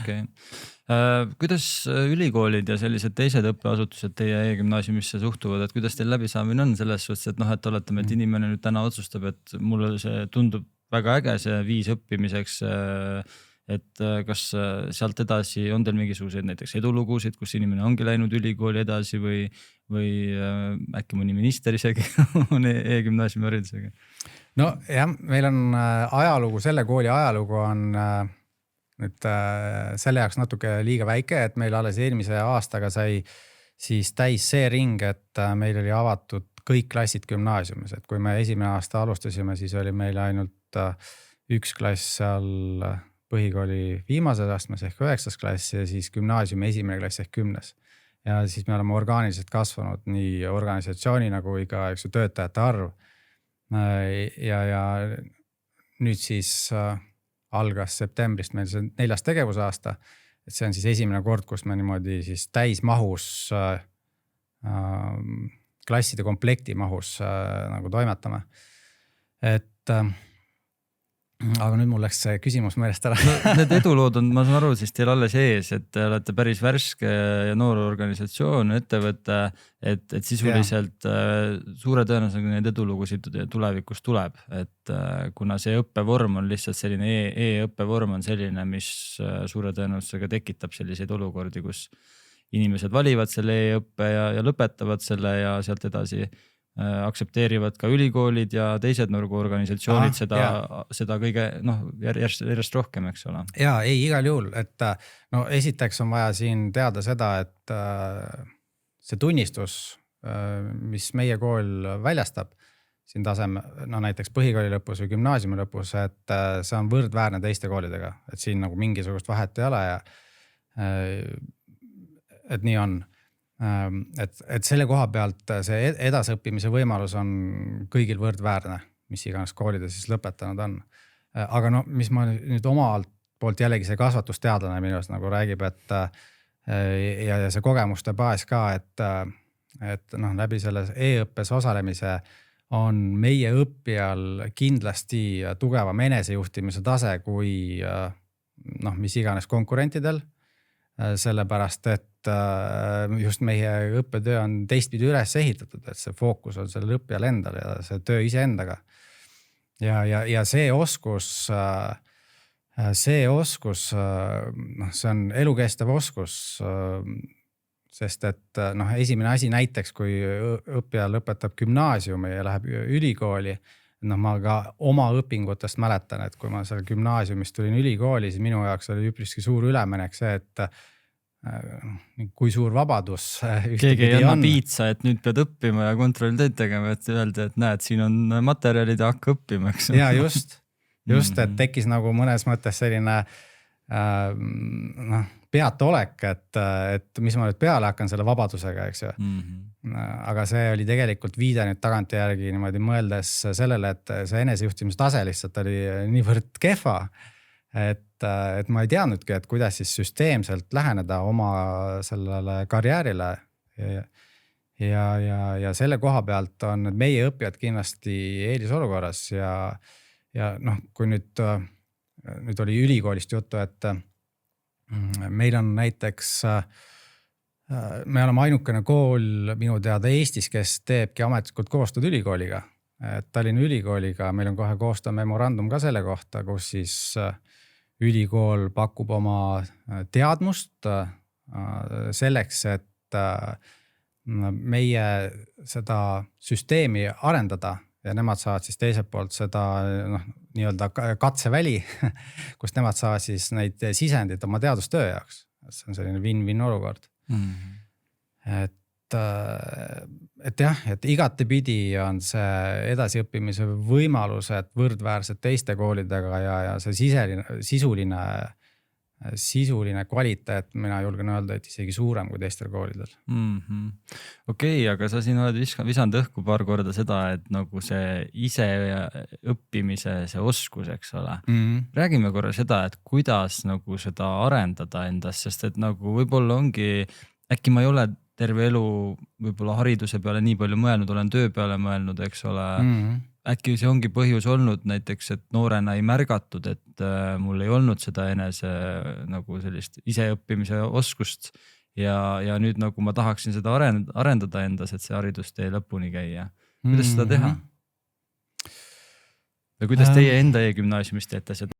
Okay. Kuidas ülikoolid ja sellised teised õppeasutused teie e-gümnaasiumisse suhtuvad, et kuidas teil läbisaamine on selles suhtes, et et oletame, et inimene nüüd täna otsustab, et mulle see tundub väga äge see viis õppimiseks, et kas sealt edasi on teil mingisuguseid näiteks edulugusid, kus inimene ongi läinud ülikooli edasi või äkki mõni minister isegi on e-gümnaasiumi haridusega? No jah, meil on ajalugu, selle kooli ajalugu on nüüd selle jaoks natuke liiga väike, et meil alles eelmise aastaga sai siis täis see ring, et meil oli avatud kõik klassid gümnaasiumis, et kui me esimene aasta alustasime, siis oli meil ainult üks klass seal põhikooli viimases astmes ehk 9. klass ja siis gümnaasiumi esimene klass ehk 10. Ja siis me oleme orgaaniliselt kasvanud nii organisatsioonina kui ka töötajate arv. Ja nüüd siis algas septembrist meil see 4. tegevusaasta, et see on siis esimene kord, kus me niimoodi siis täismahus klasside komplekti mahus nagu toimetame. Et aga nüüd mul läks see küsimus meelest ära. Need edulood on, ma saan aru, siis teil alles ees, et te olete päris värske ja noor organisatsioon, ettevõte, et sisuliselt suure tõenäosusega neid edulugusid tulevikus tuleb, et kuna see õppevorm on lihtsalt selline e-õppevorm on selline, mis suure tõenäosusega tekitab selliseid olukordi, kus inimesed valivad selle e-õppe ja lõpetavad selle ja sealt edasi aktsepteerivad ka ülikoolid ja teised organisatsioonid seda kõige järjest rohkem, eks ole. Ja ei, igal juhul, et esiteks on vaja siin teada seda, et see tunnistus, mis meie kool väljastab siin tasem, näiteks põhikooli lõpus või gümnaasiumi lõpus, et see on võrdväärne teiste koolidega, et siin nagu mingisugust vahet ei ole ja et nii on. Et selle koha pealt see edasõppimise võimalus on kõigil võrdväärne, mis iganes koolide siis lõpetanud on. Aga mis ma nüüd omalt poolt jällegi see kasvatusteadlane minust nagu räägib, et ja see kogemuste baas ka, et läbi selle e-õppes osalemise on meie õppijal kindlasti tugevam enesejuhtimise tase kui mis iganes konkurentidel, sellepärast, et just meie õppetöö on teistpidi üles ehitatud, et see fookus on sellel õppijal endal ja see töö ise endaga. Ja see oskus, see on elukestev oskus, sest et esimene asi näiteks, kui õppija lõpetab gümnaasiumi ja läheb ülikooli, ma ka oma õpingutest mäletan, et kui ma seal gümnaasiumist tulin ülikooli, siis minu jaoks oli üpriski suur üleminek see, et kui suur vabadus. Keegi ei anna piitsa, et nüüd pead õppima ja kontrolltööd tegema, et öelda, et näed, siin on materjalid ja hakka õppima. Ja just, et tekkis nagu mõnes mõttes selline peatolek, et mis ma nüüd peale hakkan selle vabadusega, eks ju. Aga see oli tegelikult viide nüüd tagantjärgi niimoodi mõeldes sellele, et see enesejuhtimise tase lihtsalt oli niivõrd kehva, et ma ei teadnudki, et kuidas siis süsteemselt läheneda oma sellele karjäärile ja selle koha pealt on meie õppijad kindlasti eelisolukorras ja kui nüüd oli ülikoolist juttu, et meil on näiteks me oleme ainukene kool minu teada Eestis, kes teebki ametlikult koostööd ülikooliga. Tallinna ülikooliga meil on kohe koostöö memorandum ka selle kohta, kus siis ülikool pakub oma teadmust selleks, et meie seda süsteemi arendada ja nemad saavad siis teiselt poolt seda nii-öelda katseväli, kus nemad saavad siis neid sisendid oma teadustöö jaoks. See on selline win-win olukord. Et jah, et igatepidi on see edasiõppimise võimalused võrdväärsed teiste koolidega ja see sisuline kvaliteet, mina julgen öelda, et isegi suurem kui teistel koolidel. Okei, aga sa siin oled visanud õhku paar korda seda, et nagu see ise õppimise see oskus, eks ole. Räägime korra seda, et kuidas nagu seda arendada endas, sest et nagu võib-olla ongi, äkki ma ei ole terve elu võib-olla hariduse peale nii palju mõelnud, olen töö peale mõelnud, eks ole. äkki see ongi põhjus olnud näiteks, et noorena ei märgatud, et mul ei olnud seda enese nagu sellist iseõppimise oskust ja nüüd nagu ma tahaksin seda arendada endas, et see haridustee lõpuni käia. Kuidas seda teha? Ja kuidas teie enda e-gümnaasiumis teete seda?